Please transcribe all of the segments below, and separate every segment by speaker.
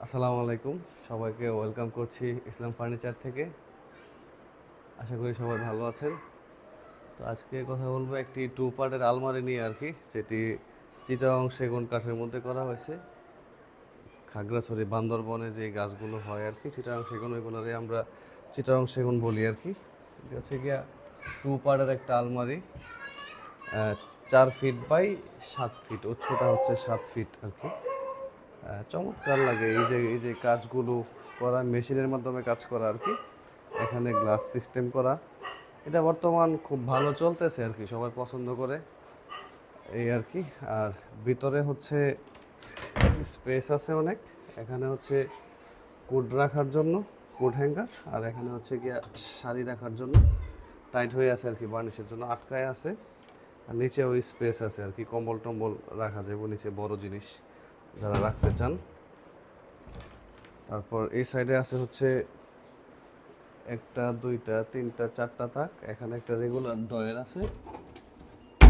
Speaker 1: আসসালামু আলাইকুম, সবাইকে ওয়েলকাম করছি ইসলাম ফার্নিচার থেকে। আশা করি সবাই ভালো আছেন। তো আজকে কথা বলবো একটি টু পার্টের আলমারি নিয়ে আর কি, যেটি চিটাগং সেগুন কাঠের মধ্যে করা হয়েছে। খাগড়াছড়ি বান্দরবনে যে গাছগুলো হয় আর কি, চিটাগং সেগুন, ওইগুলোরে আমরা চিটাগং সেগুন বলি আর কি। এটা হচ্ছে গিয়া টু পার্টের একটা আলমারি, 4 ফিট বাই 7 ফিট, উচ্চতা হচ্ছে 7 ফিট আর কি। চমৎকার লাগে এই যে কাজগুলো করা, মেশিনের মাধ্যমে কাজ করা আর কি। এখানে গ্লাস সিস্টেম করা, এটা বর্তমান খুব ভালো চলতেছে আর কি, সবাই পছন্দ করে এই আর কি। আর ভিতরে হচ্ছে স্পেস আছে অনেক। এখানে হচ্ছে কোট রাখার জন্য, কোট হ্যাঙ্গার, আর এখানে হচ্ছে গিয়া শাড়ি রাখার জন্য টাইট হয়ে আছে আর কি, বার্নিশের জন্য আটকায় আছে। আর নিচে ওই স্পেস আছে আর কি, কম্বল টম্বল রাখা যাবে নিচে, বড় জিনিস যারা রাখতে চান। তারপর এই সাইডে আছে হচ্ছে একটা, দুইটা, তিনটা, চারটা তাক। এখানে একটা রেগুলার ড্রয়ার আছে,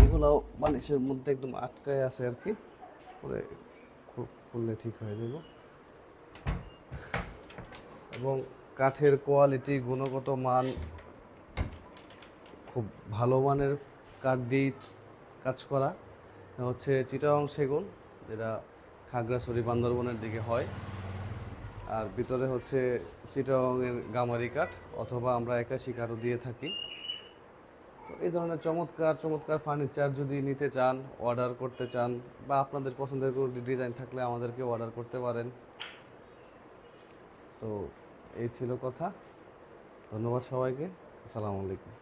Speaker 1: এগুলাও বালিশের মধ্যে একদম আটকায় আছে আর কি, পরে খুললে ঠিক হয়ে যাব। এবং কাঠের কোয়ালিটি, গুণগত মান খুব ভালো মানের কাঠ দিয়ে কাজ করা। হচ্ছে চিটাগং সেগুন, যেটা খাগড়াছড়ি বান্দরবনের দিকে হয়। আর ভিতরে হচ্ছে চিটাগংয়ের গামারি কাঠ, অথবা আমরা একাশি কাঠও দিয়ে থাকি। তো এই ধরনের চমৎকার চমৎকার ফার্নিচার যদি নিতে চান, অর্ডার করতে চান, বা আপনাদের পছন্দের কোনো ডিজাইন থাকলে আমাদেরকে অর্ডার করতে পারেন। তো এই ছিল কথা। ধন্যবাদ সবাইকে। আসসালামু আলাইকুম।